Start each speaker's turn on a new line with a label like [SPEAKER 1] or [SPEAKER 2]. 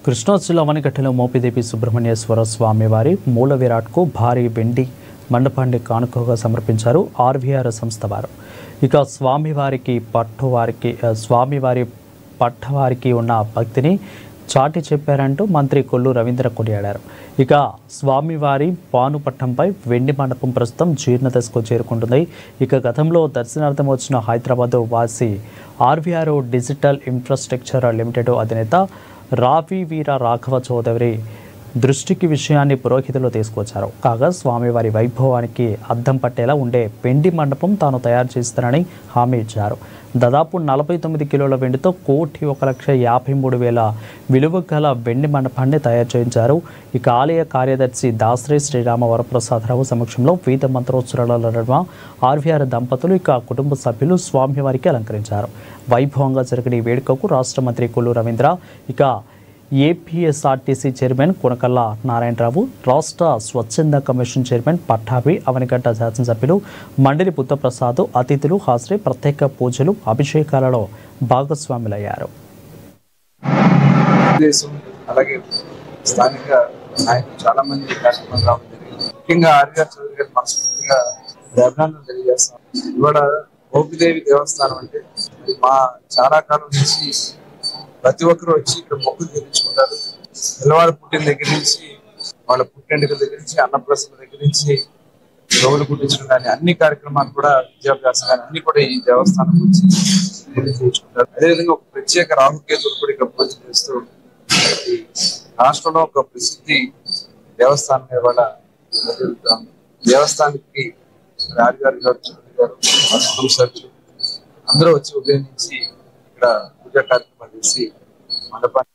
[SPEAKER 1] కృష్ణా జిల్లా వనిగట్టలో మోపిదేవి సుబ్రహ్మణ్యేశ్వర స్వామివారి మూల విరాట్కు భారీ వెండి మండపాన్ని కానుకగా సమర్పించారు ఆర్వీఆర్ సంస్థ వారు. ఇక స్వామివారి పట్టవారికి ఉన్న భక్తిని చాటి చెప్పారంటూ మంత్రి కొల్లు రవీంద్ర కొనియాడారు. ఇక స్వామివారి పానుపట్టంపై వెండి మండపం ప్రస్తుతం జీర్ణదశకు చేరుకుంటుంది. ఇక గతంలో దర్శనార్థం వచ్చిన హైదరాబాద్ వాసి ఆర్వీఆర్ డిజిటల్ ఇన్ఫ్రాస్ట్రక్చర్ లిమిటెడ్ అధినేత రావి వీర రాఘవ చౌదరి దృష్టికి విషయాన్ని పురోహితులు తీసుకొచ్చారు. కాగా స్వామివారి వైభవానికి అద్దం పట్టేలా ఉండే వెండి మండపం తాను తయారు చేస్తానని హామీ ఇచ్చారు. దాదాపు 49 కిలోల వెండితో 1,53,000 విలువ గల వెండి మండపాన్ని తయారు చేయించారు. ఇక ఆలయ కార్యదర్శి దాసరి శ్రీరామ వరప్రసాదరావు సమక్షంలో వేద మంత్రోచ్చరణల నడుమ ఆర్వీఆర్ దంపతులు ఇక కుటుంబ సభ్యులు స్వామివారికి అలంకరించారు. వైభవంగా జరిగిన ఈ వేడుకకు రాష్ట్ర మంత్రి కొల్లు రవీంద్ర, ఇక ఏపీఎస్ఆర్టీసీ చైర్మన్ కొనకళ్ళ నారాయణరావు, రాష్ట్ర స్వచ్ఛంద కమిషన్ చైర్మన్ పట్టాభి, అవనిగడ్డ శాసనసభ్యులు మండలి బుద్ధప్రసాద్ అతిథులు హాజరై ప్రత్యేక పూజలు అభిషేకాలలో భాగస్వాములయ్యారు.
[SPEAKER 2] అలాగే స్థానిక నాయకులు చాలా మంది కార్యక్రమాలు రావడం జరిగింది. ముఖ్యంగా ఆర్వీఆర్ చౌదరి గారి మనస్ఫూర్తిగా అభినందనలు తెలియజేస్తాం. ఇవాళ మోపిదేవి దేవస్థానం అంటే మా చాలా కాలం నుంచి ప్రతి ఒక్కరు వచ్చి ఇక్కడ మొక్కులు చెల్లించుకుంటారు. పిల్లవాడు పుట్టిన దగ్గర నుంచి, వాళ్ళ పుట్టెండుకల దగ్గర నుంచి, అన్నప్రసన్న దగ్గర నుంచి, రోగులు కుట్టించడం కానీ అన్ని కార్యక్రమాలు కూడా, విద్యాభ్యాసం కానీ అన్ని కూడా ఈ దేవస్థానం గురించి చేయించుకుంటారు. అదేవిధంగా ఒక ప్రత్యేక రాహుకేతులు కూడా ఇక్కడ పూజ చేస్తూ ఈ రాష్ట్రంలో ఒక ప్రసిద్ధి దేవస్థానం ఇవాళ జరుగుతాం. దేవస్థానానికి రాజుగారు గారు, చౌదరి గారు, కుటుంబ సభ్యులు అందరూ వచ్చి ఉదయం నుంచి ఇక్కడ పూజా కార్యక్రమాలు చేసి మండపాన్ని